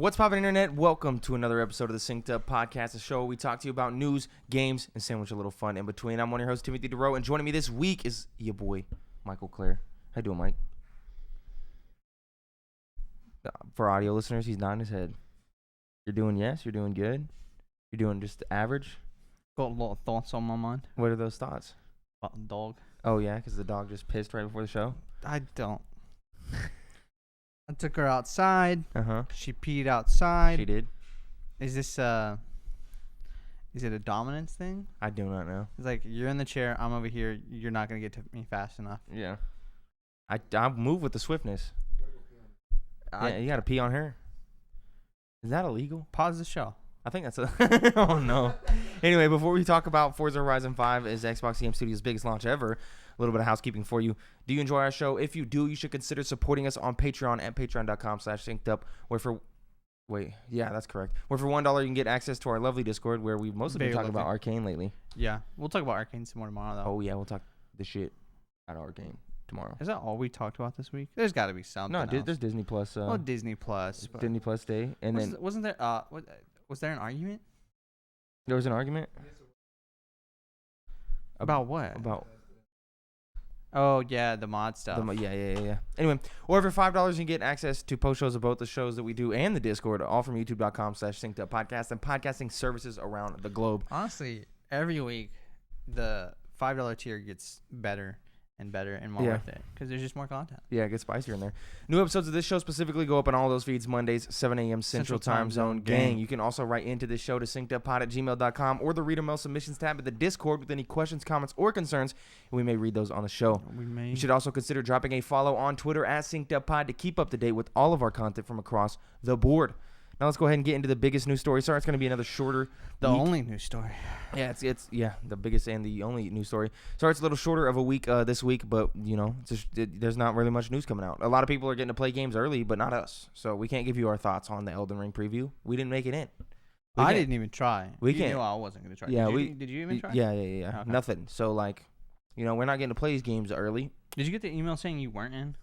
What's poppin', internet? Welcome to another episode of the Synced Up Podcast, a show where we talk to you about news, games, and sandwich a little fun in between. I'm one of your hosts, Timothy DeRoe, and joining me this week is your boy, Michael Clare. How you doing, Mike? For audio listeners, he's nodding his head. You're doing yes? You're doing good? You're doing just average? Got a lot of thoughts on my mind. What are those thoughts? About the dog. Oh, yeah, because the dog just pissed right before the show? I don't. I took her outside. Uh-huh. She peed outside. She did? Is it a dominance thing? I do not know. It's like, you're in the chair, I'm over here, you're not going to get to me fast enough. Yeah. I move with the swiftness. Yeah, you got to pee on her. Is that illegal? Pause the show. I think that's oh, no. Anyway, before we talk about Forza Horizon 5 is Xbox Game Studios' biggest launch ever, a little bit of housekeeping for you. Do you enjoy our show? If you do, you should consider supporting us on Patreon at patreon.com/syncedup, where for that's correct. Where for $1 you can get access to our lovely Discord, where we've mostly been talking about Arcane lately. Yeah. We'll talk about Arcane some more tomorrow, though. Oh, yeah, we'll talk the shit out of Arcane tomorrow. Is that all we talked about this week? There's got to be something else. There's Disney Plus. Disney Plus. Disney Plus Day. And wasn't there was there an argument? There was an argument? About what? About... Oh, yeah, the mod stuff. Yeah. Anyway, or for $5, you can get access to post shows of both the shows that we do and the Discord, all from youtube.com/synceduppodcast and podcasting services around the globe. Honestly, every week, the $5 tier gets better and better and more worth it because there's just more content. Yeah, it gets spicier in there. New episodes of this show specifically go up on all those feeds Mondays, 7 a.m. Central Time Zone. Gang. You can also write into this show to synceduppod@gmail.com or the Reader Mail Submissions tab at the Discord with any questions, comments, or concerns, and we may read those on the show. You should also consider dropping a follow on Twitter at synceduppod to keep up to date with all of our content from across the board. Now let's go ahead and get into the biggest news story. Sorry, it's going to be another shorter The week. only news story. Yeah, it's the biggest and the only news story. Sorry, it's a little shorter of a week this week, but there's not really much news coming out. A lot of people are getting to play games early, but not us. So we can't give you our thoughts on the Elden Ring preview. We didn't make it in. I didn't even try. We you can't. knew I wasn't going to try. Yeah, did you even try? Yeah. Okay. Nothing. So we're not getting to play these games early. Did you get the email saying you weren't in?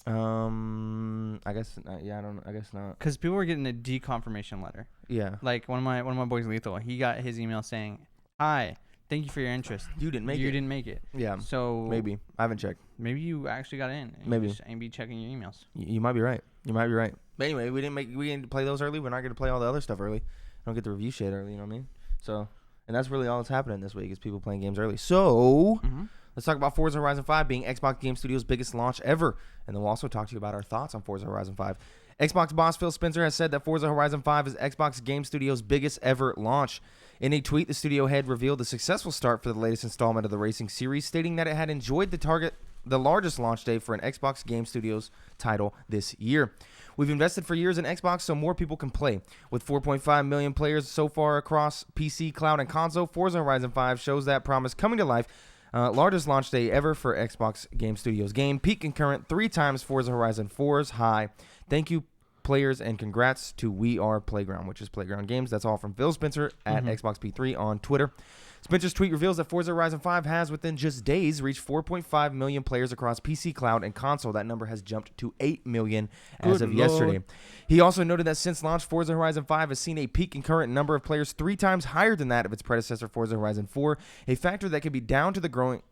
I guess not. Yeah, I don't know. I guess not. Because people were getting a deconfirmation letter. Yeah. Like one of my boys, Lethal, he got his email saying, "Hi, thank you for your interest. You didn't make it. You didn't make it." Yeah. So maybe I haven't checked. Maybe you actually got in. And Maybe. you just ain't be checking your emails. You might be right. But anyway, we didn't play those early. We're not going to play all the other stuff early. I don't get to review shit early. You know what I mean? So, and that's really all that's happening this week is people playing games early. So. Mm-hmm. Let's talk about Forza Horizon 5 being Xbox Game Studios' biggest launch ever. And then we'll also talk to you about our thoughts on Forza Horizon 5. Xbox boss Phil Spencer has said that Forza Horizon 5 is Xbox Game Studios' biggest ever launch. In a tweet, the studio head revealed the successful start for the latest installment of the racing series, stating that it had enjoyed the largest launch day for an Xbox Game Studios title this year. We've invested for years in Xbox so more people can play. With 4.5 million players so far across PC, cloud, and console, Forza Horizon 5 shows that promise coming to life. Largest launch day ever for Xbox Game Studios game. Peak concurrent 3 times Forza Horizon 4's high. Thank you, players, and congrats to We Are Playground, which is Playground Games. That's all from Phil Spencer at Xbox P3 on Twitter. Spencer's tweet reveals that Forza Horizon 5 has, within just days, reached 4.5 million players across PC, cloud, and console. That number has jumped to 8 million as of yesterday. He also noted that since launch, Forza Horizon 5 has seen a peak concurrent number of players 3 times higher than that of its predecessor, Forza Horizon 4, a factor that could be down to the growing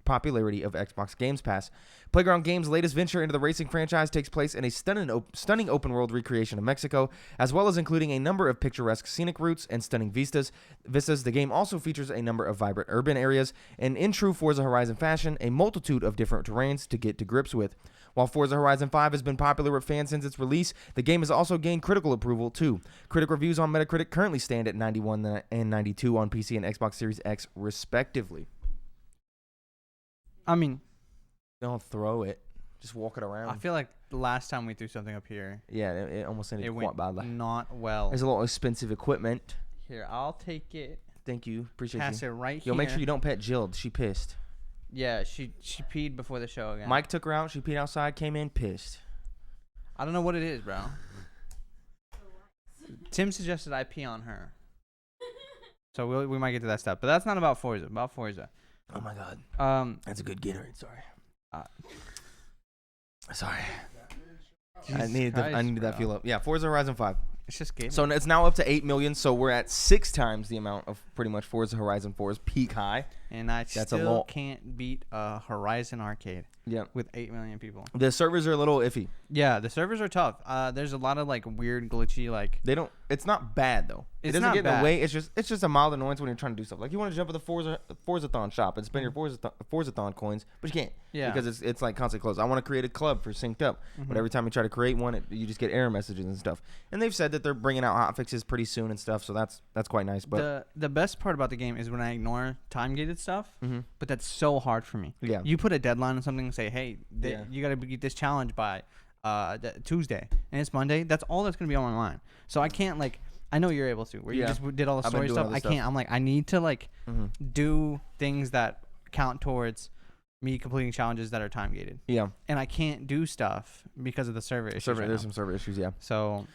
popularity of Xbox Games Pass. Playground Games' latest venture into the racing franchise takes place in a stunning open-world recreation of Mexico, as well as including a number of picturesque scenic routes and stunning vistas. The game also features a number of vibrant urban areas, and in true Forza Horizon fashion, a multitude of different terrains to get to grips with. While Forza Horizon 5 has been popular with fans since its release, the game has also gained critical approval too. Critic reviews on Metacritic currently stand at 91 and 92 on PC and Xbox Series X, respectively. I mean, don't throw it. Just walk it around. I feel like the last time we threw something up here, yeah, it almost ended quite badly. Not well. There's a lot of expensive equipment. Here, I'll take it. Thank you. Appreciate you. Pass it right here. Yo, make sure you don't pet Jill. She pissed. Yeah, she peed before the show again. Mike took her out. She peed outside, came in, pissed. I don't know what it is, bro. Tim suggested I pee on her. So we might get to that stuff. But that's not about Forza. About Forza. Oh, my God. That's a good Gatorade. Sorry. Sorry. I needed that fuel up. Yeah, Forza Horizon 5. It's just gaming. So it's now up to 8 million. So we're at 6 times the amount of pretty much Forza Horizon 4's peak high. And I That's still can't beat a Horizon arcade. Yeah. With 8 million people. The servers are a little iffy. Yeah, the servers are tough. There's a lot of like weird, glitchy, like. They don't. It's not bad though. It doesn't get in the way. It's just a mild annoyance when you're trying to do stuff. Like you want to jump at the Forzathon shop and spend your Forzathon coins, but you can't. Yeah. Because it's like constantly closed. I want to create a club for Synced Up, but every time you try to create one, you just get error messages and stuff. And they've said that they're bringing out hotfixes pretty soon and stuff, so that's quite nice. But the best part about the game is when I ignore time gated stuff, but that's so hard for me. Yeah. You put a deadline on something and say, hey, you got to beat this challenge by Tuesday, and it's Monday. That's all that's gonna be on my mind. So I can't like. I know you're able to, where you just did all the story stuff. I can't. I'm like, I need to like do things that count towards me completing challenges that are time gated. Yeah. And I can't do stuff because of the server issues. There's some server issues, yeah. So,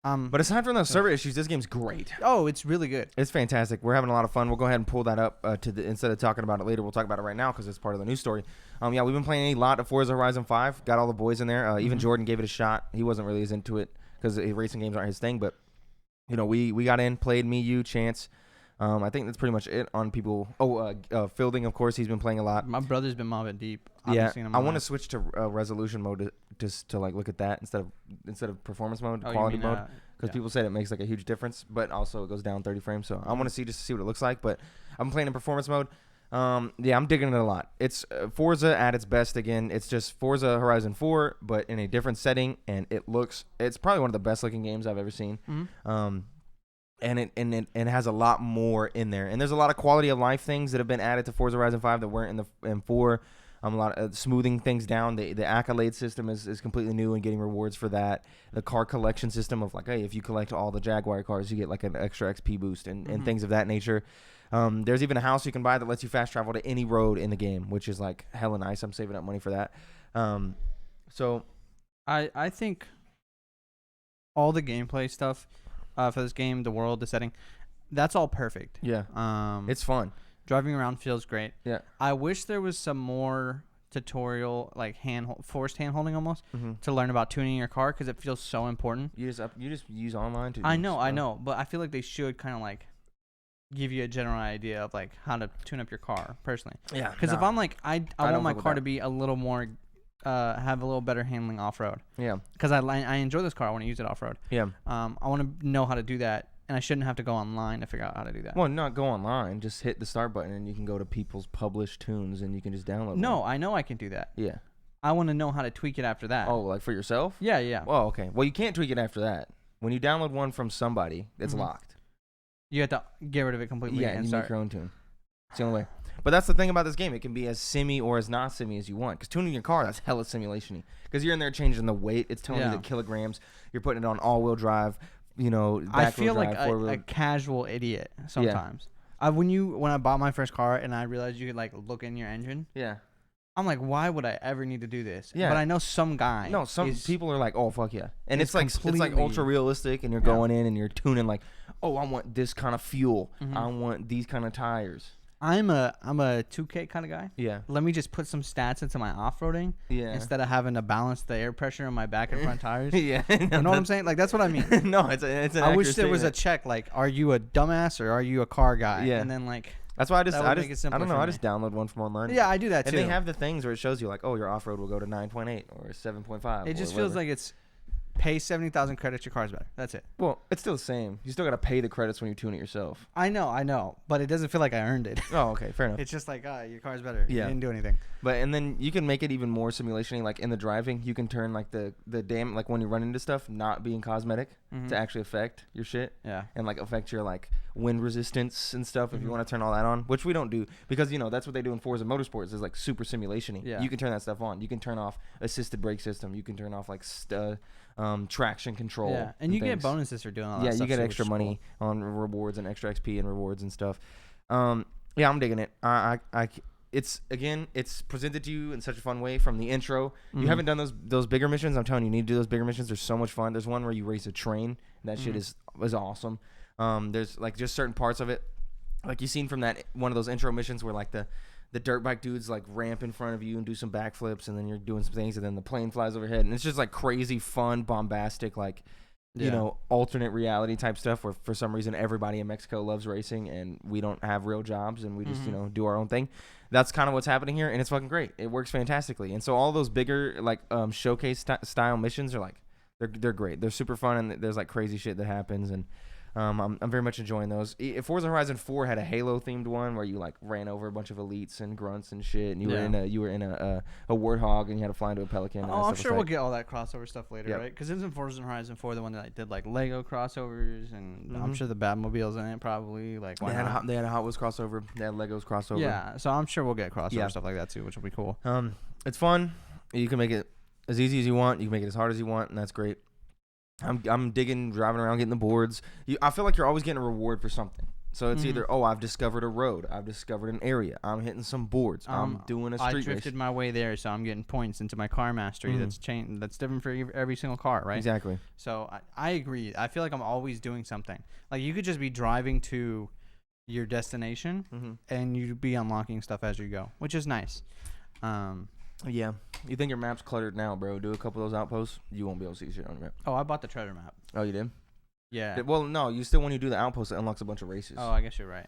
but aside from those server issues, this game's great. Oh, it's really good. It's fantastic. We're having a lot of fun. We'll go ahead and pull that up instead of talking about it later. We'll talk about it right now because it's part of the news story. Yeah, we've been playing a lot of Forza Horizon 5. Got all the boys in there. Even Jordan gave it a shot. He wasn't really as into it because racing games aren't his thing, but. You know, we got in, played me, you, Chance. I think that's pretty much it on people. Fielding, of course, he's been playing a lot. My brother's been mobbing deep. Yeah, I want to switch to resolution mode to like look at that instead of performance mode, quality mode, because people said it makes like a huge difference, but also it goes down 30 frames. So I want to see just to see what it looks like. But I'm playing in performance mode. Yeah, I'm digging it a lot. It's Forza at its best again. It's just Forza Horizon 4, but in a different setting, and it's probably one of the best looking games I've ever seen. And it has a lot more in there, and there's a lot of quality of life things that have been added to Forza Horizon 5 that weren't in 4. A lot of smoothing things down. The accolade system is completely new and getting rewards for that. The car collection system of like, hey, if you collect all the Jaguar cars, you get like an extra XP boost and things of that nature. There's even a house you can buy that lets you fast travel to any road in the game, which is like hella nice. I'm saving up money for that. So I think all the gameplay stuff for this game, the world, the setting, that's all perfect. Yeah. It's fun. Driving around feels great. Yeah. I wish there was some more tutorial, like forced hand holding almost, to learn about tuning your car because it feels so important. You just use online to. I know, but I feel like they should kind of like give you a general idea of like how to tune up your car personally. Yeah. Because if I'm like I want my car to be a little more, have a little better handling off road. Yeah. Because I enjoy this car. I want to use it off road. Yeah. I want to know how to do that. And I shouldn't have to go online to figure out how to do that. Well, not go online. Just hit the start button, and you can go to people's published tunes, and you can just download. No, one. I know I can do that. Yeah. I want to know how to tweak it after that. Oh, like for yourself? Yeah, yeah. Oh, okay. Well, you can't tweak it after that. When you download one from somebody, it's locked. You have to get rid of it completely. Yeah, and you make your own tune. It's the only way. But that's the thing about this game. It can be as simmy or as not simmy as you want. Because tuning your car, that's hella simulation-y. Because you're in there changing the weight. It's telling you the kilograms. You're putting it on all-wheel drive. You know, I feel like a casual idiot sometimes. Yeah. When I bought my first car and I realized you could like look in your engine. Yeah. I'm like, why would I ever need to do this? Yeah. But I know some guy. No, some people are like, oh fuck yeah, and it's like ultra realistic, and you're going in and you're tuning like, oh, I want this kind of fuel. I want these kind of tires. I'm a 2K kind of guy. Yeah. Let me just put some stats into my off-roading. Yeah. Instead of having to balance the air pressure on my back and front tires. Yeah. You know what I'm saying? Like that's what I mean. No, it's an. I wish there was a check like, are you a dumbass or are you a car guy? Yeah. And then like. That's why I don't know. I just download one from online. Yeah, I do that too. And they have the things where it shows you like, oh, your off-road will go to 9.8 or 7.5. It just feels like it's. Pay 70,000 credits, your car's better. That's it. Well, it's still the same. You still got to pay the credits when you tune it yourself. I know. But it doesn't feel like I earned it. Oh, okay. Fair enough. It's just like, your car's better. Yeah. You didn't do anything. And then you can make it even more simulation-y. Like in the driving, you can turn like the like when you run into stuff, not being cosmetic to actually affect your shit. Yeah. And like affect your like wind resistance and stuff if you want to turn all that on, which we don't do because, you know, that's what they do in Forza Motorsports is like super simulation-y. Yeah. You can turn that stuff on. You can turn off assisted brake system. You can turn off like traction control. Yeah, and you get bonuses for doing all that yeah, stuff. You get extra money on rewards and extra XP and rewards and stuff. Yeah, I'm digging it. It's presented to you in such a fun way from the intro. You haven't done those bigger missions. I'm telling you, you need to do those bigger missions. They're so much fun. There's one where you race a train. That shit is awesome. There's like just certain parts of it, like you seen from that one of those intro missions where like the dirt bike dudes like ramp in front of you and do some backflips, and then you're doing some things, and then the plane flies overhead, and it's just like crazy fun, bombastic, like alternate reality type stuff where for some reason everybody in Mexico loves racing and we don't have real jobs and we just, do our own thing. That's kind of what's happening here, and it's fucking great. It works fantastically. And so all those bigger like showcase style missions are like they're great. They're super fun, and there's like crazy shit that happens, and I'm very much enjoying those. Forza Horizon 4 had a Halo themed one where you like ran over a bunch of elites and grunts and shit, and you were in a warthog and you had to fly into a pelican. Oh, I'm sure we'll get all that crossover stuff later, right? Because isn't Forza Horizon 4 the one that did like Lego crossovers, and I'm sure the Batmobile's in it probably. Like they had a Hot Wheels crossover, they had Legos crossover. Yeah, so I'm sure we'll get crossover stuff like that too, which will be cool. It's fun. You can make it as easy as you want. You can make it as hard as you want, and that's great. I'm digging, driving around, getting the boards. I feel like you're always getting a reward for something. So it's either, I've discovered a road, I've discovered an area, I'm hitting some boards, I'm doing a street race. I drifted my way there, so I'm getting points into my car mastery. That's different for every single car, right? Exactly. So I agree. I feel like I'm always doing something. Like you could just be driving to your destination, and you'd be unlocking stuff as you go, which is nice. Yeah. You think your map's cluttered now, bro? Do a couple of those outposts, you won't be able to see shit on your map. Oh, I bought the treasure map. Oh, you did? Yeah. Well, no, you still, when you do the outpost, it unlocks a bunch of races. Oh, I guess you're right.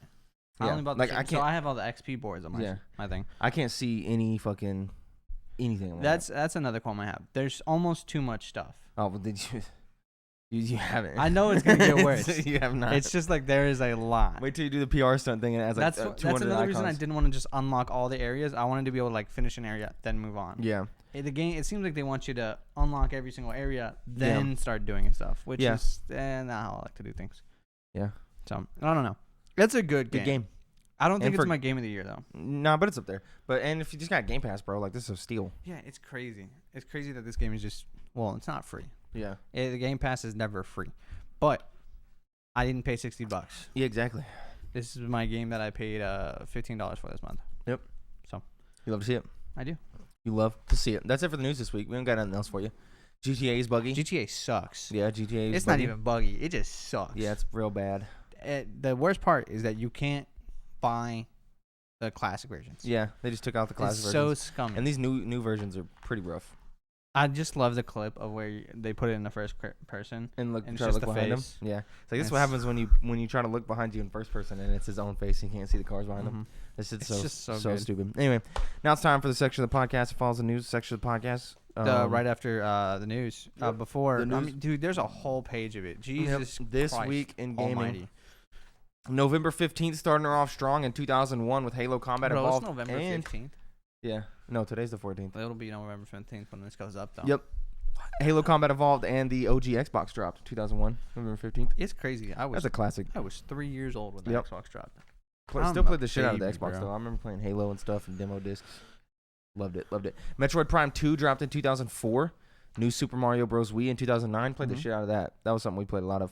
Yeah. I only bought so I have all the XP boards on my thing. I can't see any fucking anything on That's another qualm I have. There's almost too much stuff. Oh, but did you... You haven't. I know it's gonna get worse. You have not. It's just like there is a lot. Wait till you do the PR stunt thing and it has like 200 That's another icons. reason I didn't want to just unlock all the areas. I wanted to be able to like finish an area, then move on. Yeah. The game, it seems like they want you to unlock every single area, then start doing stuff, which is not how I like to do things. Yeah. So I don't know. It's a good game. I don't think it's my game of the year though. Nah, but it's up there. And if you just got Game Pass, bro, like this is a steal. Yeah, it's crazy. It's crazy that this game is just it's not free. Yeah. The Game Pass is never free. But I didn't pay $60. Yeah, exactly. This is my game that I paid $15 for this month. Yep. So you love to see it. I do. You love to see it. That's it for the news this week. We don't got nothing else for you. GTA is buggy. GTA sucks. Yeah, GTA is It's buggy. not even buggy. It just sucks. Yeah, it's real bad. The worst part is that you can't buy the classic versions. Yeah, they just took out the classic versions. So scummy. And these new versions are pretty rough. I just love the clip of where they put it in the first person and it's try just to look behind him. Yeah, it's like this is what happens when you try to look behind you in first person and it's his own face. You can't see the cars behind him. This is so stupid. Anyway, now it's time for the section of the podcast that follows the news section of the podcast. Right after the news. Before, the news. I mean, dude, there's a whole page of it. Jesus, this Christ week in gaming. Almighty. November 15th, starting her off strong in 2001 with Halo Combat Evolved. It's November 15th. Yeah, no, today's the 14th. It'll be November 15th when this goes up, though. Yep. Halo Combat Evolved and the OG Xbox dropped 2001, November 15th. It's crazy. That's a classic. I was 3 years old when the Xbox dropped. Still played the shit out of the Xbox, though. I remember playing Halo and stuff and demo discs. Loved it. Metroid Prime 2 dropped in 2004. New Super Mario Bros. Wii in 2009. Played the shit out of that. That was something we played a lot of.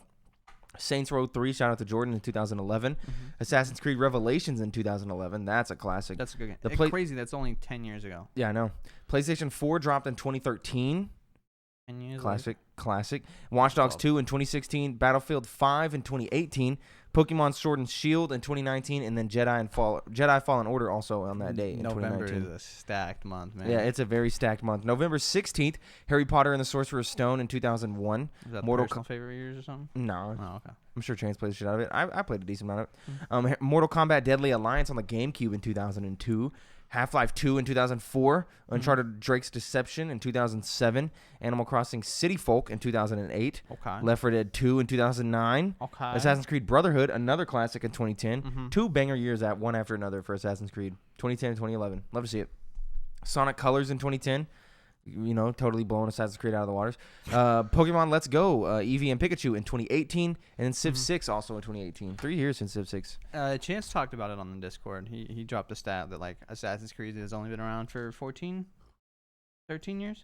Saints Row 3, shout out to Jordan, in 2011. Assassin's Creed Revelations in 2011. That's a classic. That's a good game. It's crazy. That's only 10 years ago. Yeah, I know. PlayStation 4 dropped in 2013. 10 years Classic. Watch Dogs 2 in 2016. Battlefield 5 in 2018. Pokemon Sword and Shield in 2019. And then Jedi Fallen Order also on that day in 2019. November is a stacked month, man. Yeah, it's a very stacked month. November 16th, Harry Potter and the Sorcerer's Stone in 2001. Is that Mortal favorite years or something? No. Oh, okay. I'm sure Chance played the shit out of it. I played a decent amount of it. Mortal Kombat Deadly Alliance on the GameCube in 2002. Half-Life 2 in 2004, Uncharted Drake's Deception in 2007, Animal Crossing City Folk in 2008, Left 4 Dead 2 in 2009, Assassin's Creed Brotherhood, another classic in 2010, two banger years one after another for Assassin's Creed, 2010 and 2011. Love to see it. Sonic Colors in 2010. Totally blowing Assassin's Creed out of the waters. Pokemon Let's Go, Eevee and Pikachu in 2018, and then Civ 6 also in 2018. 3 years since Civ 6. Chance talked about it on the Discord. He dropped a stat that like Assassin's Creed has only been around for 13 years?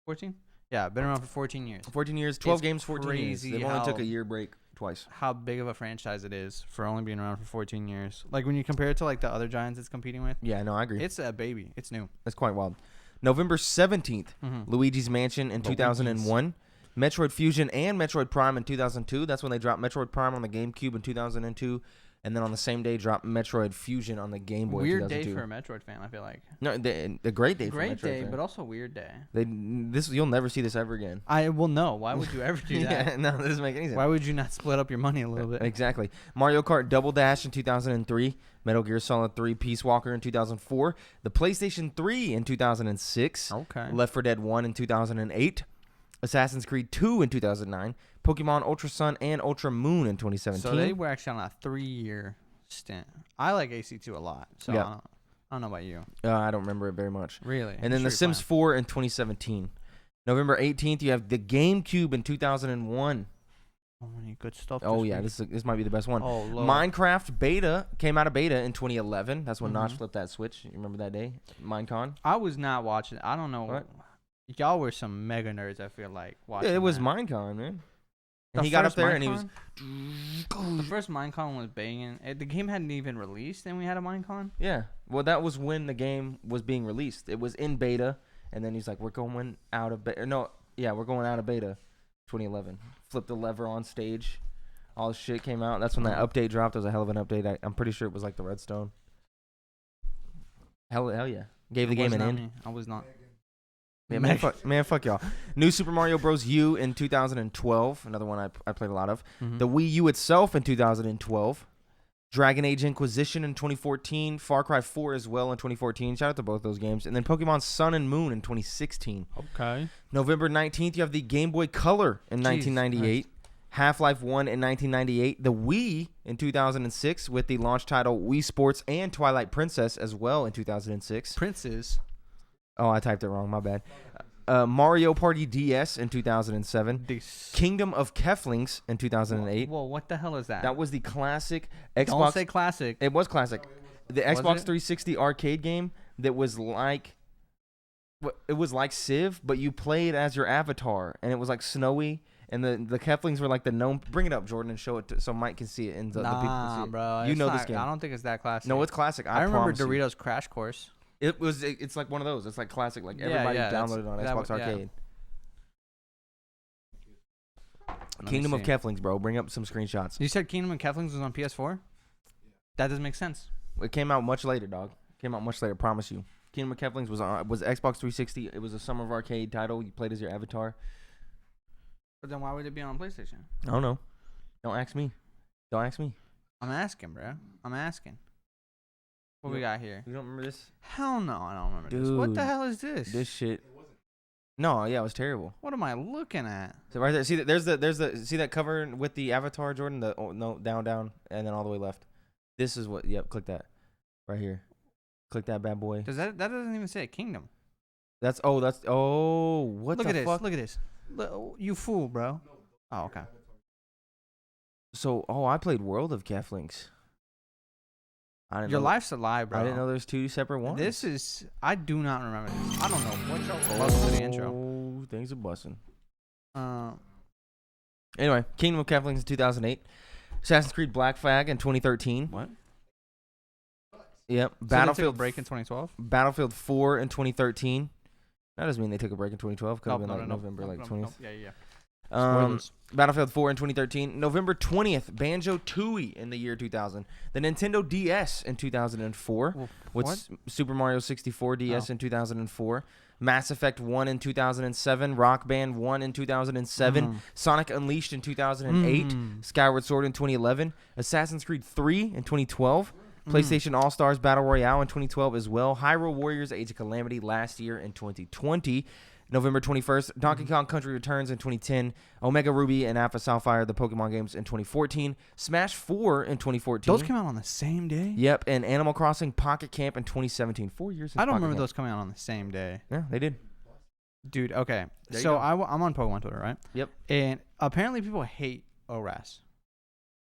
14? Yeah, been around for 14 years. 14 years, 12 games, 14 years. They only took a year break twice. How big of a franchise it is for only being around for 14 years. Like when you compare it to like the other giants it's competing with. Yeah, no, I agree. It's a baby. It's new. That's quite wild. November 17th, Luigi's Mansion in 2001, Metroid Fusion and Metroid Prime in 2002. That's when they dropped Metroid Prime on the GameCube in 2002. And then on the same day, dropped Metroid Fusion on the Game Boy. Weird day for a Metroid fan, I feel like. No, the great day. Great for a Metroid day, fan. but also weird day. You'll never see this ever again. I will know. Why would you ever do that? Yeah, no, this doesn't make any sense. Why would you not split up your money a little bit? Exactly. Mario Kart Double Dash in 2003. Metal Gear Solid 3 Peace Walker in 2004. The PlayStation 3 in 2006. Okay. Left 4 Dead 1 in 2008. Assassin's Creed 2 in 2009. Pokemon Ultra Sun and Ultra Moon in 2017. So they were actually on a 3-year stint. I like AC2 a lot. So yeah. I don't know about you. I don't remember it very much. Really? And then The Sims 4 in 2017. November 18th, you have the GameCube in 2001. So many good stuff. Oh, yeah. This might be the best one. Oh, Lord. Minecraft beta came out of beta in 2011. That's when Notch flipped that switch. You remember that day? Minecon? I was not watching. I don't know. What? Y'all were some mega nerds, I feel like, watching. Yeah, it was that. Minecon, man. And The he got up first there and he was... The first Minecon was banging. The game hadn't even released, and we had a Minecon. Yeah. Well, that was when the game was being released. It was in beta, and then he's like, we're going out of beta. No, yeah, we're going out of beta. 2011. Flipped the lever on stage. All the shit came out. That's when that update dropped. It was a hell of an update. I'm pretty sure it was like the Redstone. Hell yeah. Gave the game an end. I was not. Yeah, man, fuck y'all. New Super Mario Bros. U in 2012. Another one I played a lot of. The Wii U itself in 2012. Dragon Age Inquisition in 2014. Far Cry 4 as well in 2014. Shout out to both those games. And then Pokemon Sun and Moon in 2016. Okay. November 19th, you have the Game Boy Color in 1998. Half-Life 1 in 1998. The Wii in 2006 with the launch title Wii Sports and Twilight Princess as well in 2006. Princes. Oh, I typed it wrong. My bad. Mario Party DS in 2007. Kingdom of Keflings in 2008. Whoa, what the hell is that? That was the classic Xbox. Don't say classic. It was classic. The Xbox 360 arcade game that was like... It was like Civ, but you played as your avatar, and it was like snowy, and the Keflings were like the gnome. Bring it up, Jordan, and show it so Mike can see it, and the people can see it. Bro, you know this game. I don't think it's that classic. No, it's classic. I remember promise you. Doritos Crash Course. It's like one of those. It's like classic. Like everybody downloaded on Xbox Arcade. Kingdom of Keflings, bro. Bring up some screenshots. You said Kingdom of Keflings was on PS4? That doesn't make sense. It came out much later, dog. Came out much later. Promise you. Kingdom of Keflings was Xbox 360. It was a Summer of Arcade title. You played as your avatar. But then why would it be on PlayStation? I don't know. Don't ask me. Don't ask me. I'm asking, bro. I'm asking. What we got here? You don't remember this? Hell no, I don't remember this. What the hell is this? This shit. No, yeah, it was terrible. What am I looking at? So right there, see that there's the see that cover with the avatar, Jordan. No, down, and then all the way left. This is what. Yep, click that, right here. Click that bad boy. Does that doesn't even say Kingdom? What the Look at fuck? this. Look at this. You fool, bro. Oh, okay. So I played World of Keflings. Your life's a lie, bro. I didn't know there's two separate ones. I do not remember this. I don't know what y'all busting with the intro. Oh, things are busting. Anyway, Kingdom of Keflings in 2008. Assassin's Creed Black Flag in 2013. What? Yep. So Battlefield they took a break in 2012. Battlefield 4 in 2013. That doesn't mean they took a break in 2012. Could have been like November 20th. Yeah. Battlefield 4 in 2013. November 20th, Banjo-Tooie in the year 2000. The Nintendo DS in 2004. With Super Mario 64 DS in 2004. Mass Effect 1 in 2007. Rock Band 1 in 2007. Sonic Unleashed in 2008. Skyward Sword in 2011. Assassin's Creed 3 in 2012. PlayStation All-Stars Battle Royale in 2012 as well. Hyrule Warriors Age of Calamity last year in 2020. November 21st, Donkey Kong Country Returns in 2010, Omega Ruby and Alpha Sapphire, the Pokemon games in 2014, Smash 4 in 2014. Those came out on the same day? Yep, and Animal Crossing Pocket Camp in 2017. 4 years since I don't Pocket remember Camp. those coming out on the same day. Yeah, they did. Dude, okay. There you So go. I'm on Pokemon Twitter, right? Yep. And apparently people hate ORAS.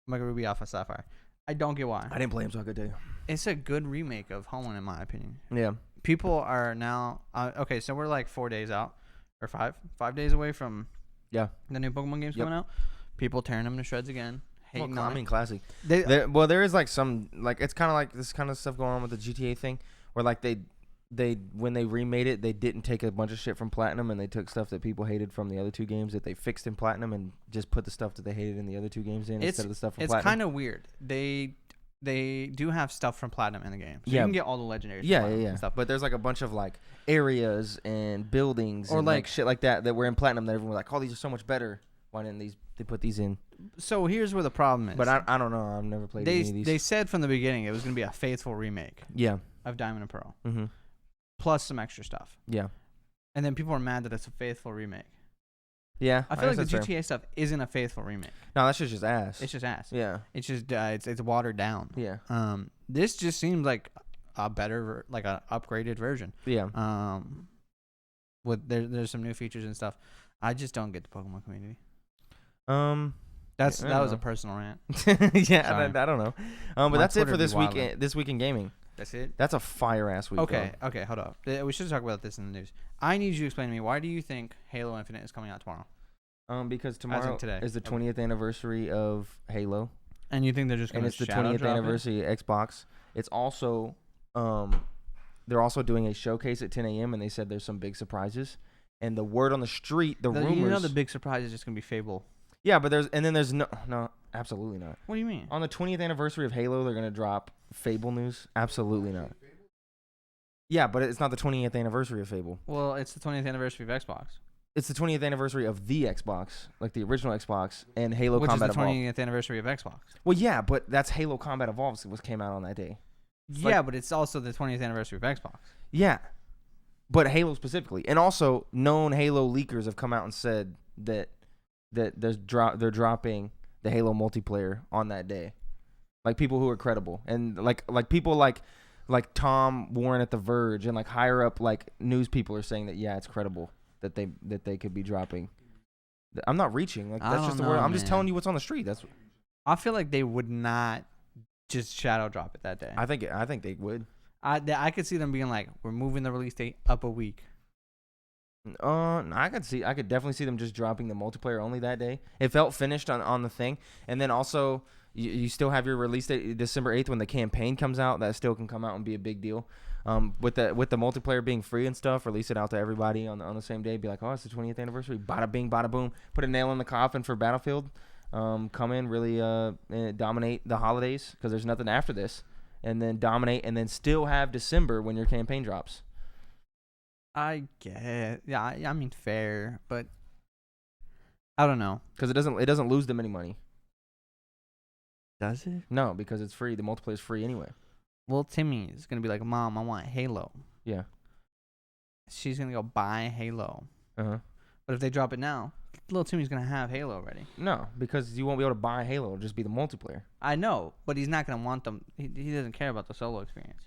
Omega Ruby Alpha Sapphire. I don't get why. I didn't play him, so I could tell you. It's a good remake of Hoenn, in my opinion. Yeah. People are now... okay, so we're like 4 days out. Or 5 days away from the new Pokemon games coming out. People tearing them to shreds again. Hating on it. Classic. There is like some... Like, it's kind of like this kind of stuff going on with the GTA thing. Where like they when they remade it, they didn't take a bunch of shit from Platinum, and they took stuff that people hated from the other two games that they fixed in Platinum and just put the stuff that they hated in the other two games in instead of the stuff from Platinum. It's kind of weird. they do have stuff from Platinum in the game. So Yeah. you can get all the legendaries. Yeah, from Platinum yeah, yeah. and stuff. But there's like a bunch of like areas and buildings Or and like shit like that were in Platinum that everyone was like, oh, these are so much better. Why didn't they put these in? So here's where the problem is. But I don't know. I've never played any of these. They said from the beginning it was going to be a faithful remake Yeah. of Diamond and Pearl. Mm-hmm. Plus some extra stuff. Yeah. And then people are mad that it's a faithful remake. Yeah. I feel like the guess that's GTA stuff isn't a faithful remake. No, that's just ass. It's just ass. Yeah. It's just it's watered down. Yeah. This just seems like a better like a upgraded version. Yeah. With there's some new features and stuff. I just don't get the Pokemon community. That was a personal rant. Yeah, I don't know. But My that's it Twitter for be this week. wildin'. This week in gaming. That's it. That's a fire ass week. Okay, hold up. We should talk about this in the news. I need you to explain to me, why do you think Halo Infinite is coming out tomorrow? Because tomorrow today. is the 20th anniversary of Halo, And you think they're just going and to it's the 20th anniversary of Xbox. It's also, they're also doing a showcase at 10 a.m. and they said there's some big surprises. And the word on the street, rumors. You know the big surprise is just going to be Fable. Yeah, but there's no, absolutely not. What do you mean? On the 20th anniversary of Halo, they're gonna drop Fable news. Absolutely not. Yeah, but it's not the 20th anniversary of Fable. Well, it's the 20th anniversary of Xbox. It's the 20th anniversary of the Xbox, like the original Xbox, and Halo Combat Which is the Evolved. 20th anniversary of Xbox. Well, yeah, but that's Halo Combat Evolved, which came out on that day. Yeah, but it's also the 20th anniversary of Xbox. Yeah, but Halo specifically, and also known Halo leakers have come out and said that they're dropping the Halo multiplayer on that day, like people who are credible, and like people like Tom Warren at The Verge and like higher up like news people are saying that it's credible that they could be dropping. I'm not reaching, like that's just the word. I'm just telling you what's on the street. That's. I feel like they would not just shadow drop it that day. I think they would. I could see them being like, we're moving the release date up a week. I could definitely see them just dropping the multiplayer only that day. It felt finished on the thing, and then also you still have your release date December 8th when the campaign comes out. That still can come out and be a big deal. With the multiplayer being free and stuff, release it out to everybody on the same day. Be like, oh, it's the 20th anniversary. Bada bing, bada boom. Put a nail in the coffin for Battlefield. Come in, really dominate the holidays because there's nothing after this, and then dominate, and then still have December when your campaign drops. I get, yeah. I mean, fair, but I don't know because it doesn't lose them any money. Does it? No, because it's free. The multiplayer is free anyway. Well, Timmy is gonna be like, Mom, I want Halo. Yeah. She's gonna go buy Halo. But if they drop it now, little Timmy's gonna have Halo already. No, because you won't be able to buy Halo. It'll just be the multiplayer. I know, but he's not gonna want them. He doesn't care about the solo experience.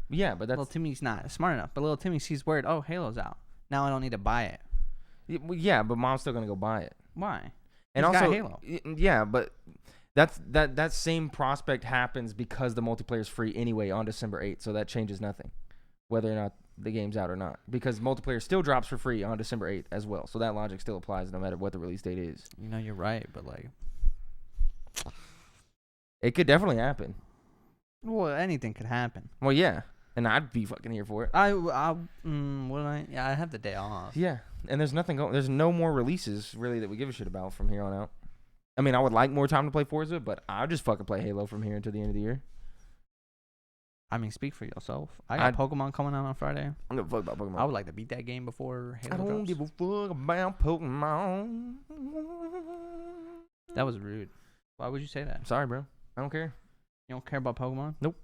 Yeah, but that's... Little Timmy's not smart enough. But little Timmy sees word, oh, Halo's out. Now I don't need to buy it. Yeah, but Mom's still going to go buy it. Why? And He's also, got Halo. Yeah, but that same prospect happens because the multiplayer is free anyway on December 8th, so that changes nothing, whether or not the game's out or not. Because multiplayer still drops for free on December 8th as well, so that logic still applies no matter what the release date is. You know, you're right, but like... It could definitely happen. Well, anything could happen. Well, yeah. And I'd be fucking here for it. Yeah, I have the day off. Yeah, and there's nothing there's no more releases really that we give a shit about from here on out. I mean, I would like more time to play Forza, but I'll just fucking play Halo from here until the end of the year. I mean, speak for yourself. I got Pokemon coming out on Friday. I don't give a fuck about Pokemon. I would like to beat that game before Halo drops. I don't give a fuck about Pokemon. That was rude. Why would you say that? Sorry, bro. I don't care. You don't care about Pokemon? Nope.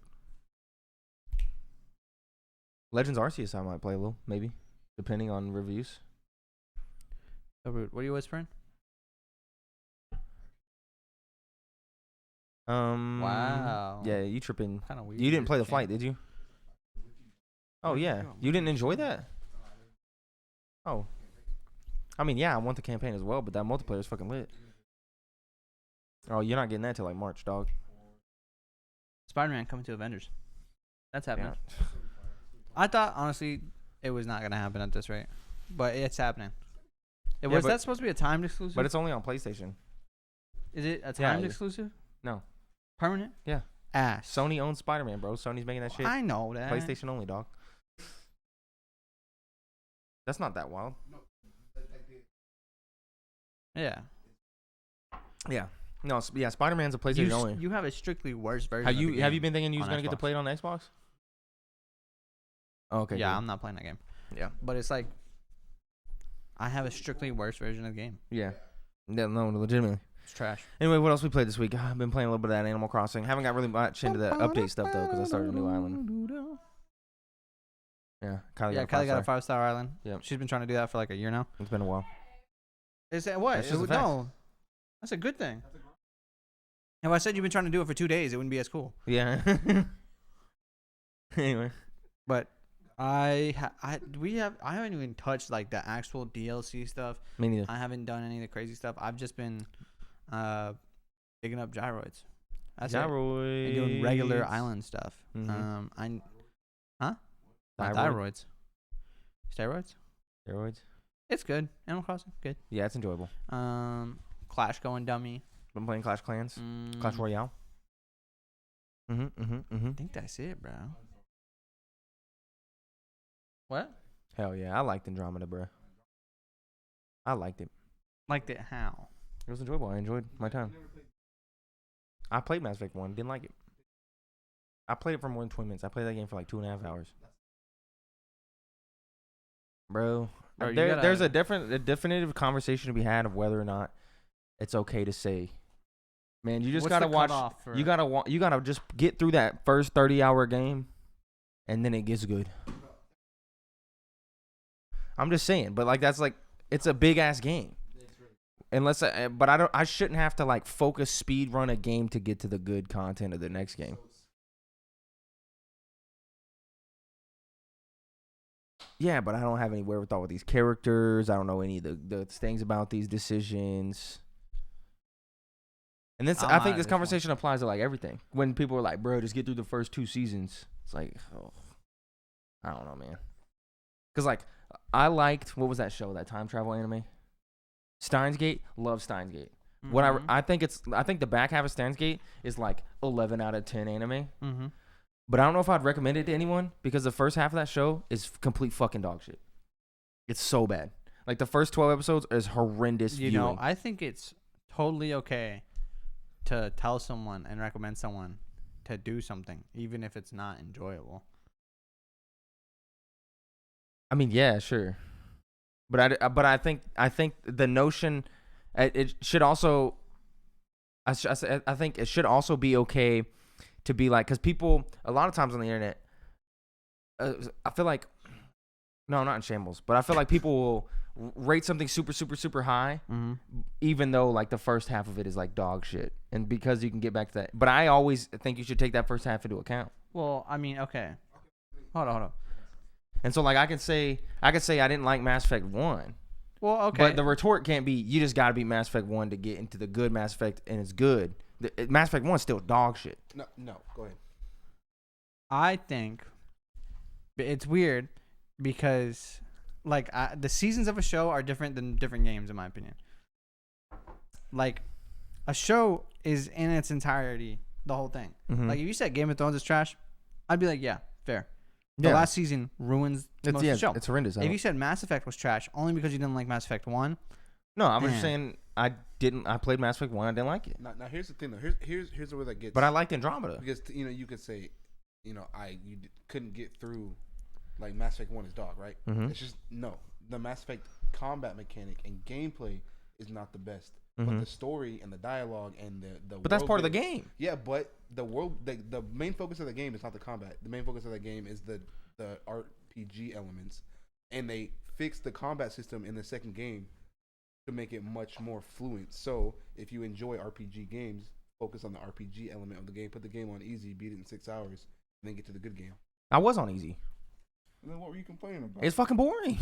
Legends Arceus I might play a little, maybe, depending on reviews. So rude. What are you whispering? Wow. Yeah, you tripping. Kind of weird. You didn't play the flight, did you? Oh, yeah. You didn't enjoy that? Oh. I mean, yeah, I want the campaign as well, but that multiplayer is fucking lit. Oh, you're not getting that till like March, dog. Spider-Man coming to Avengers. That's happening. Yeah. I thought, honestly, it was not going to happen at this rate. But it's happening. Was that supposed to be a timed exclusive? But it's only on PlayStation. Is it a timed exclusive? No. Permanent? Yeah. Ass. Sony owns Spider-Man, bro. Sony's making that shit. I know that. PlayStation only, dog. That's not that wild. Yeah. Yeah. No, yeah, Spider-Man's a PlayStation only. You have a strictly worse version. Have you been thinking you was gonna get to play it on Xbox? Oh, okay. Yeah, good. I'm not playing that game. Yeah, but it's like I have a strictly worse version of the game. Yeah, no, legitimately. It's trash. Anyway, what else we played this week? I've been playing a little bit of that Animal Crossing. Haven't got really much into the update stuff though, because I started a new island. Yeah, Kylie got a 5-star island. Yeah, she's been trying to do that for like a year now. It's been a while. Is that what? No, that's a good thing. If I said you've been trying to do it for 2 days, it wouldn't be as cool. Yeah. Anyway, but I haven't even touched like the actual DLC stuff. Me neither. I haven't done any of the crazy stuff. I've just been digging up gyroids. That's gyroids. And doing regular island stuff. Mm-hmm. Thyroids. Steroids? Steroids. It's good. Animal Crossing, good. Yeah, it's enjoyable. Clash going dummy. Been playing Clash Clans. Clash Royale. I think that's it, bro. What? Hell yeah, I liked Andromeda, bro. I liked it. Liked it how? It was enjoyable. I enjoyed my time. I played Mass Effect 1. Didn't like it. I played it for more than 20 minutes. I played that game for like 2.5 hours. Bro, there's a definitive conversation to be had of whether or not it's okay to say, man, you just gotta watch. You gotta just get through that first 30-hour game, and then it gets good. I'm just saying, but like that's like it's a big ass game. Unless, but I shouldn't have to like focus speed run a game to get to the good content of the next game. Yeah, but I don't have any wherewithal with these characters. I don't know any of the things about these decisions. And this, I think this conversation applies to like everything. When people are like, bro, just get through the first 2 seasons. It's like, oh, I don't know, man. Because like, I liked, what was that show, that time travel anime? Steins Gate. Love Steins Gate. Mm-hmm. I think the back half of Steins Gate is like 11 out of 10 anime. Mm-hmm. But I don't know if I'd recommend it to anyone because the first half of that show is complete fucking dog shit. It's so bad. Like the first 12 episodes is horrendous viewing. You know, I think it's totally okay to tell someone and recommend someone to do something, even if it's not enjoyable. I mean, yeah, sure. But I think the notion it should also I think it should also be okay to be like, because people a lot of times on the internet I feel like no, not in shambles, but I feel like people will rate something super super super high, even though like the first half of it is like dog shit, and because you can get back to that. But I always think you should take that first half into account. Well, I mean, okay, hold on. And so like I could say I didn't like Mass Effect 1. Well, okay. But the retort can't be you just got to beat Mass Effect 1 to get into the good Mass Effect, and it's good. Mass Effect 1 is still dog shit. No, go ahead. I think it's weird because like the seasons of a show are different than different games in my opinion. Like a show is in its entirety the whole thing. Mm-hmm. Like if you said Game of Thrones is trash, I'd be like, yeah, fair. The last season ruins most of the show. It's horrendous. If you said Mass Effect was trash only because you didn't like Mass Effect 1. No, I'm just saying I played Mass Effect 1. I didn't like it. Now here's the thing though. Here's where that gets. But I liked Andromeda. Because you could say, couldn't get through like Mass Effect 1 is dog, right? Mm-hmm. It's just the Mass Effect combat mechanic and gameplay is not the best. Mm-hmm. But the story and the dialogue and the But that's part of the game. Yeah, but the main focus of the game is not the combat. The main focus of the game is the RPG elements, and they fixed the combat system in the second game to make it much more fluent. So if you enjoy RPG games, focus on the RPG element of the game. Put the game on easy, beat it in 6 hours, and then get to the good game. I was on easy. And then what were you complaining about? It's fucking boring.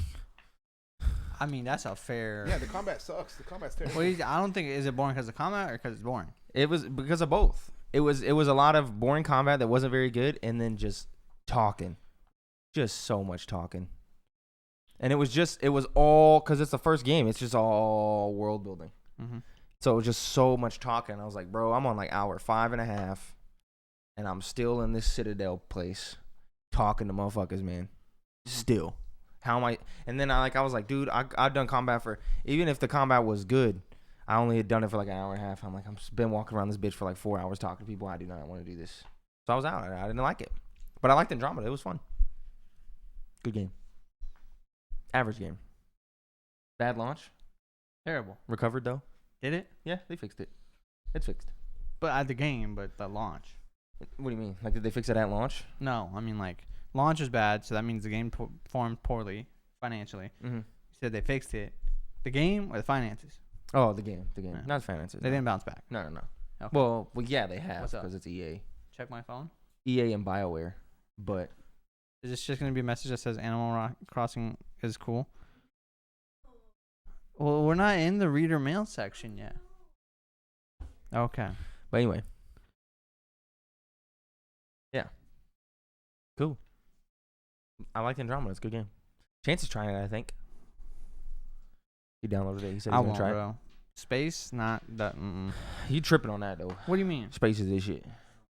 I mean, that's a fair. Yeah, the combat sucks. The combat's terrible. Well, I don't think is it boring because of combat or because it's boring. It was because of both. It was a lot of boring combat that wasn't very good, and then just talking, just so much talking. And it was all because it's the first game. It's just all world building. Mm-hmm. So it was just so much talking. I was like, bro, I'm on like hour 5.5, and I'm still in this Citadel place talking to motherfuckers, man. Still. How am I? And then I was like, dude, I've done combat for, even if the combat was good, I only had done it for like an hour and a half. I'm like, I've been walking around this bitch for like 4 hours talking to people. I do not want to do this. So I was out. I didn't like it. But I liked Andromeda. It was fun. Good game. Average game. Bad launch. Terrible. Recovered though. Did it? Yeah, they fixed it. It's fixed. But at the game, but the launch. What do you mean? Like, did they fix it at launch? No, I mean like launch is bad, so that means the game performed poorly financially. Mm-hmm. You said they fixed it. The game or the finances? Oh, the game. Yeah. Not finances. They didn't bounce back. No. Okay. Well, yeah, they have What's up? because it's EA. Check my phone. EA and BioWare. But Is this just gonna be a message that says Animal Crossing is cool? Well, we're not in the reader mail section yet. Okay. anyway. Yeah. Cool. I liked Andromeda. It's a good game. Chance is trying it, I think. He downloaded it. He said he's going to try it. Space, not that. You tripping on that, though. What do you mean? Space is this shit.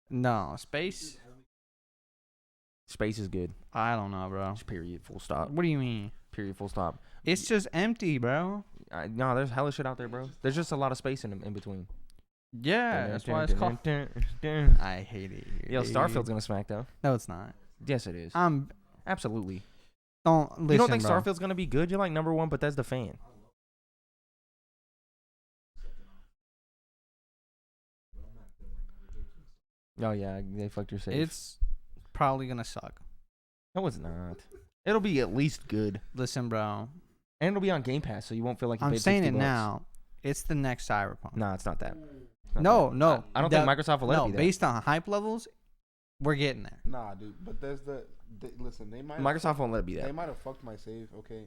No, space. Space is good. I don't know, bro. Just period. Full stop. What do you mean? Period. Full stop. It's just empty, bro. No, there's hella shit out there, bro. There's just a lot of space in between. Yeah, that's why it's called. I hate it. Yo, Starfield's gonna smack though. No, it's not. Yes, it is. Absolutely. Don't listen, you don't think bro. Starfield's gonna be good? You're like #1 Bethesda fan. Oh yeah, they fucked your save. It's probably gonna suck. No, it's not. It'll be at least good, Listen, bro. and it'll be on Game Pass, so you won't feel like you I'm paid saying $60. it now. It's the next Cyberpunk. Nah, it's not that. No. I don't think Microsoft will let it be that. Based on hype levels, we're getting there. Nah, dude. But listen. They might. Microsoft won't let it be that. They might have fucked my save, okay,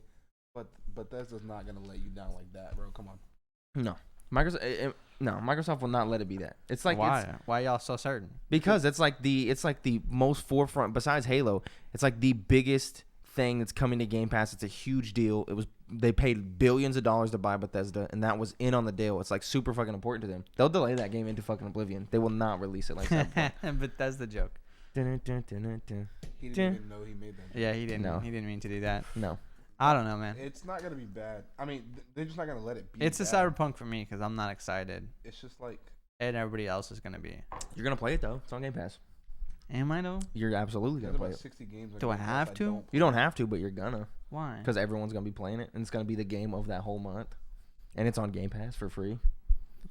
but Bethesda's not gonna let you down like that, bro. Come on. No, Microsoft will not let it be that. It's like Why? Why y'all so certain? Because it's like the most forefront besides Halo. It's like the biggest thing that's coming to Game Pass. It's a huge deal. They paid billions of dollars to buy Bethesda, and that was in on the deal. It's like super fucking important to them. They'll delay that game into fucking oblivion. They will not release it like that. Bethesda joke. He didn't even know he made that. Yeah, he didn't. No. He didn't mean to do that. No. I don't know, man. It's not gonna be bad. I mean, they're just not gonna let it be. It's a bad. Cyberpunk for me because I'm not excited, It's just like and everybody else is gonna be. You're gonna play it though. It's on Game Pass. Am I though? You're absolutely there's gonna play about it. 60 games. on Do I Game Pass have to? don't You don't have to, but you're gonna, Why? because everyone's gonna be playing it, and it's gonna be the game of that whole month, and it's on Game Pass for free.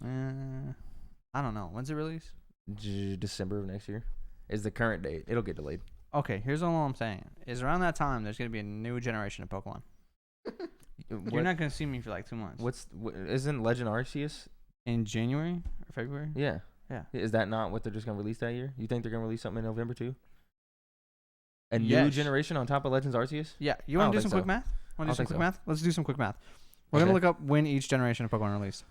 I don't know. When's it release? December of next year is the current date. It'll get delayed. Okay, here's all I'm saying. Is around that time there's gonna be a new generation of Pokemon. You're not gonna see me for like 2 months. Isn't Legend Arceus? In January or February? Yeah. Yeah. Is that not what they're just gonna release that year? You think they're gonna release something in November too? A new Yes. generation on top of Legends Arceus? Yeah. You I want don't to do some think quick math? Want to do some think quick so. math? Let's do some quick math. We're Okay. gonna look up when each generation of Pokemon released.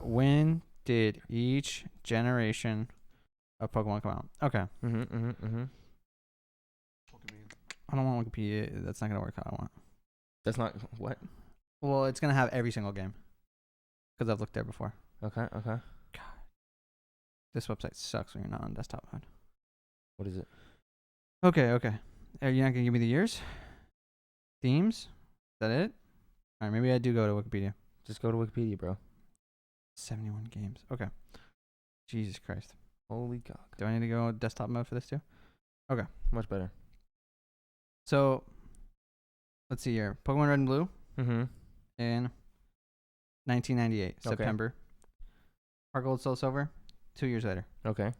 When did each generation of Pokemon come out? Okay. I don't want Wikipedia. That's not gonna work how I want. That's not what? Well, it's gonna have every single game. Because I've looked there before. Okay. This website sucks when you're not on desktop mode. What is it? Okay. Are you not gonna give me the years? Themes? Is that it? Alright, maybe I do go to Wikipedia. Just go to Wikipedia, bro. 71 games. Okay. Jesus Christ. Holy cock. Do I need to go desktop mode for this too? Much better. So, let's see here. Pokemon Red and Blue Mm-hmm. in 1998, Okay. September. Heart Gold, Soul Silver, 2 years later. Okay.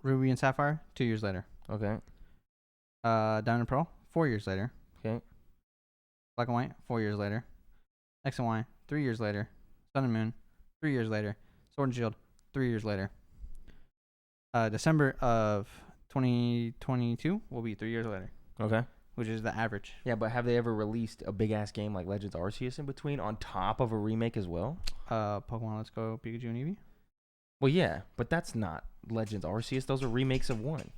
Ruby and Sapphire, 2 years later. Okay. Diamond and Pearl, 4 years later. Okay. Black and White, 4 years later. X and Y, 3 years later. Sun and Moon, 3 years later. Sword and Shield, 3 years later. December of 2022 will be 3 years later, Okay. which is the average. Yeah, but have they ever released a big ass game like Legends Arceus in between on top of a remake as well? Pokemon Let's Go, Pikachu and Eevee. Well, yeah, but that's not Legends Arceus. Those are remakes of one.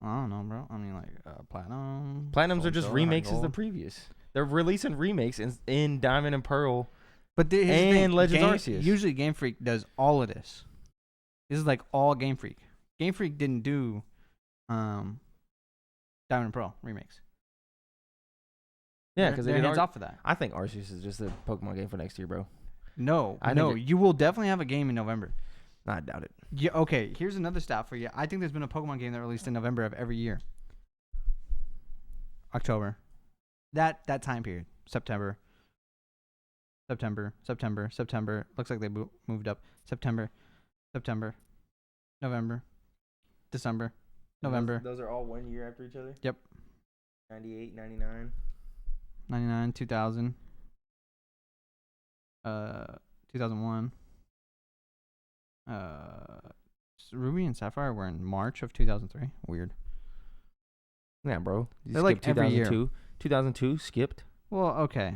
I don't know, bro. I mean, like Platinum. Platinums Soul are just Silver, remakes as Heart the Gold. previous. They're releasing remakes in Diamond and Pearl. But here's the and thing, Legends Arceus. Usually, Game Freak does all of this. This is like all Game Freak. Game Freak didn't do Diamond and Pearl remakes. Yeah, because they're they did hands off for that. I think Arceus is just a Pokemon game for next year, bro. No, you will definitely have a game in November. I doubt it. Yeah. Okay. Here's another stat for you. I think there's been a Pokemon game that released in November of every year. October. That time period. September. Looks like they moved up. September. November. December. November. Those are all 1 year after each other? Yep. 98, 99. 99, 2000. 2001. Ruby and Sapphire were in March of 2003. Weird. Yeah, bro. They're like every year. 2002 skipped. Well, okay.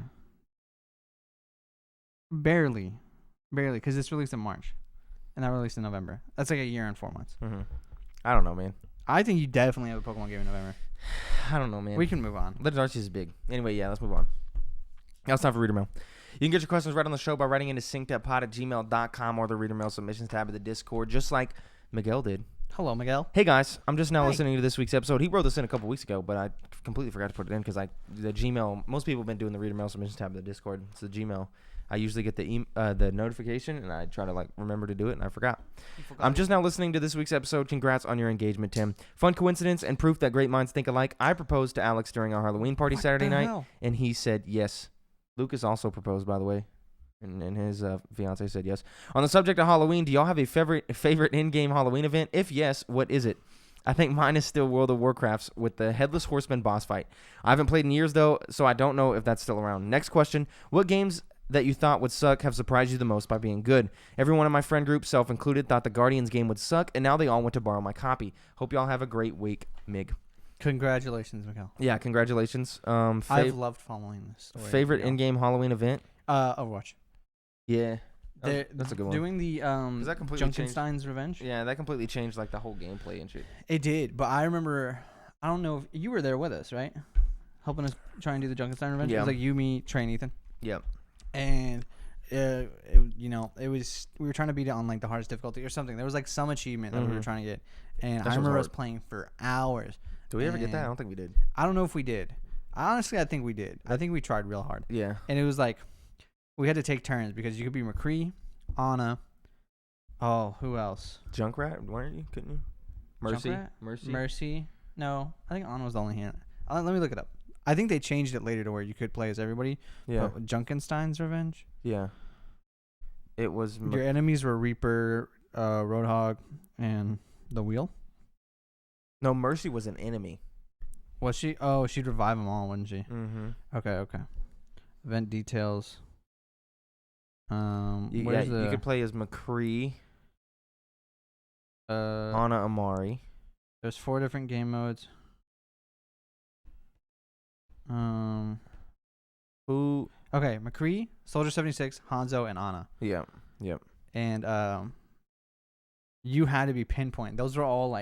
Barely, because it's released in March, and that released in November. That's like a year and 4 months. Mm-hmm. I don't know, man. I think you definitely have a Pokemon game in November. I don't know, man. We can move on. Legends Arceus is big. Anyway, yeah, let's move on. Now it's time for Reader Mail. You can get your questions right on the show by writing into synceduppod@gmail.com or the Reader Mail submissions tab of the Discord, just like Miguel did. Hello, Miguel. Hey, guys. I'm just now listening to this week's episode. He wrote this in a couple weeks ago, but I completely forgot to put it in because the Gmail, most people have been doing the Reader Mail submissions tab of the Discord. It's the Gmail. I usually get the notification, and I try to remember to do it, and I forgot. I'm just now listening to this week's episode. Congrats on your engagement, Tim. Fun coincidence and proof that great minds think alike. I proposed to Alex during our Halloween party Saturday night, and he said yes. Lucas also proposed, by the way, and his fiance said yes. On the subject of Halloween, do y'all have a favorite in-game Halloween event? If yes, what is it? I think mine is still World of Warcraft's with the Headless Horseman boss fight. I haven't played in years, though, so I don't know if that's still around. Next question. What games that you thought would suck have surprised you the most by being good? Everyone in my friend group, self included, thought the Guardians game would suck, and now they all went to borrow my copy. Hope y'all have a great week, Mig. Congratulations, Miguel. Yeah, congratulations. I've loved following this story. Favorite in-game Halloween event? Overwatch. Yeah. That's a good one. Doing the Junkenstein's Revenge. Yeah, that completely changed the whole gameplay and shit. It did, but I remember, I don't know if you were there with us, right? Helping us try and do the Junkenstein Revenge. Yeah. It was like you, me, Trey, and Ethan. Yep. And it was, we were trying to beat it on the hardest difficulty or something. There was some achievement that we were trying to get, and I remember us playing for hours. Did we ever get that? I don't think we did. I don't know if we did. Honestly, I think we did. I think we tried real hard. Yeah. And it was we had to take turns because you could be McCree, Anna. Oh, who else? Junkrat, weren't you? Couldn't you? Mercy. No, I think Anna was the only hand. Let me look it up. I think they changed it later to where you could play as everybody. Yeah. Junkenstein's Revenge. Yeah. It was. Your enemies were Reaper, Roadhog, and the Wheel. No, Mercy was an enemy. Was she? Oh, she'd revive them all, wouldn't she? Mm-hmm. Okay. Event details. You could play as McCree. Anna Amari. There's 4 different game modes. Who? Okay, McCree, Soldier 76, Hanzo, and Anna. Yep. And you had to be pinpoint. Those were all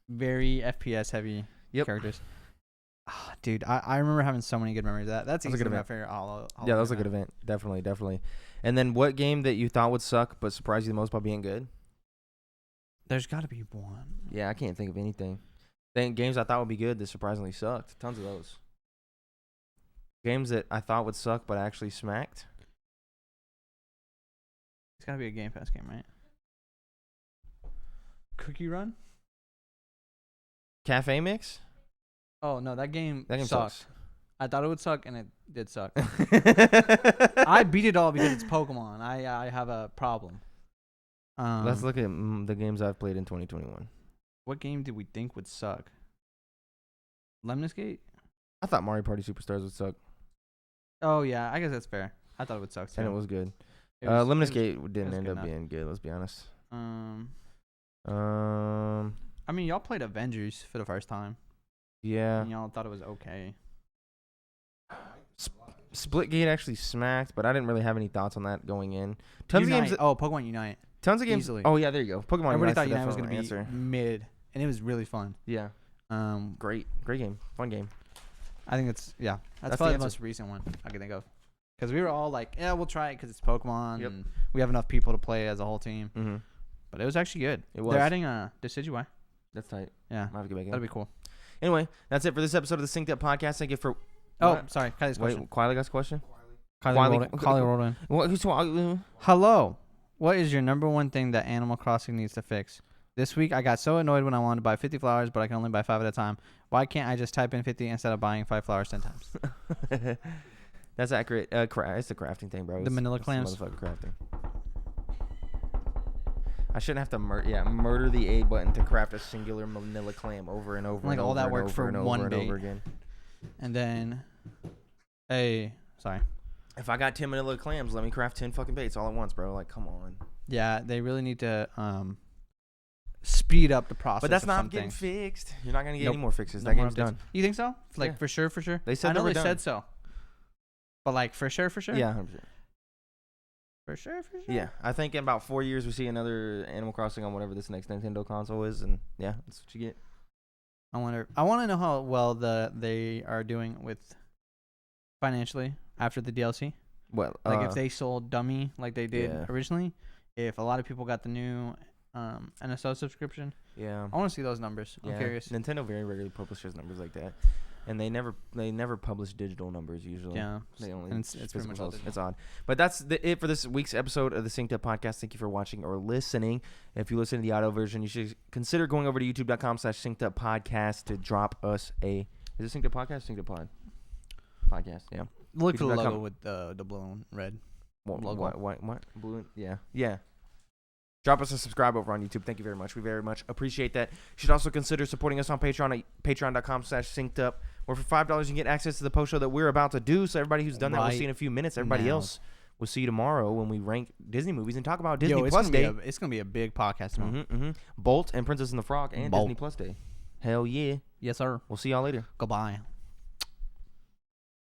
very FPS heavy characters. Oh, dude, I remember having so many good memories of that. That's easily my favorite. Yeah, that was a good event. Definitely. And then what game that you thought would suck but surprised you the most by being good? There's got to be one. Yeah, I can't think of anything. Games I thought would be good that surprisingly sucked. Tons of those. Games that I thought would suck but actually smacked. It's got to be a Game Pass game, right? Cookie Run? Cafe Mix? Oh, no, that game sucked. Sucks. I thought it would suck, and it did suck. I beat it all because it's Pokemon. I have a problem. Let's look at the games I've played in 2021. What game did we think would suck? Lemnis Gate? I thought Mario Party Superstars would suck. Oh, yeah. I guess that's fair. I thought it would suck, too. And it was good. Lemnis Gate didn't end up being good, let's be honest. I mean, y'all played Avengers for the first time. Yeah. And y'all thought it was okay. Splitgate actually smacked, but I didn't really have any thoughts on that going in. Tons Unite. of games. Pokemon Unite. Tons of games. Easily. Oh yeah, there you go. Pokemon. Everybody thought Unite was gonna be mid, and it was really fun. Yeah. Great game. Fun game. I think that's probably the most recent one I can think of, because we were all like, yeah, we'll try it because it's Pokemon, and we have enough people to play as a whole team. Mm-hmm. But it was actually good. It was. They're adding Decidueye. That's tight. Yeah. Might have to get back in. That'd be cool. Anyway, that's it for this episode of the Synced Up Podcast. Thank you for. Oh, sorry. Kylie's question. Wait, Kylie got a question? Kylie rolled in. Hello. What is your number one thing that Animal Crossing needs to fix? This week, I got so annoyed when I wanted to buy 50 flowers, but I can only buy 5 at a time. Why can't I just type in 50 instead of buying 5 flowers 10 times? That's accurate. It's the crafting thing, bro. The manila clams. Motherfucking crafting. I shouldn't have to murder the A button to craft a singular manila clam over and over. Like and all over that and work over for and one over and bait. over again. And then, sorry. If I got 10 manila clams, let me craft 10 fucking baits all at once, bro. Like, come on. Yeah, they really need to speed up the process. But that's not getting fixed. You're not gonna get any more fixes. That game's done. You think so? Like Yeah. for sure. They said I know they were they done. said so. But like for sure. Yeah, 100%. For sure. Yeah, I think in about 4 years we see another Animal Crossing on whatever this next Nintendo console is, and yeah, that's what you get. I want to know how well they are doing with financially after the DLC. Well, like if they sold Dummy like they did originally, if a lot of people got the new NSO subscription. Yeah, I want to see those numbers. I'm curious. Nintendo very rarely publishes numbers like that, and they never publish digital numbers usually. Yeah, they only and it's pretty much all digital. It's odd, but that's it for this week's episode of the Synced Up Podcast. Thank you for watching or listening. If you listen to the audio version, you should consider going over to youtube.com/syncedupodcast to drop us a. Is it Synced Up Podcast? Synced Up Pod. Podcast. Yeah. Look for the logo with the blue and red. What? Blue? Yeah. Drop us a subscribe over on YouTube. Thank you very much. We very much appreciate that. You should also consider supporting us on Patreon at patreon.com/syncedupod, where for $5 you can get access to the post show that we're about to do. So everybody who's done that, we'll see in a few minutes. Everybody else, we'll see you tomorrow when we rank Disney movies and talk about Disney Plus Day. It's going to be a big podcast tomorrow. Bolt and Princess and the Frog and Disney Plus Day. Hell yeah. Yes, sir. We'll see y'all later. Goodbye.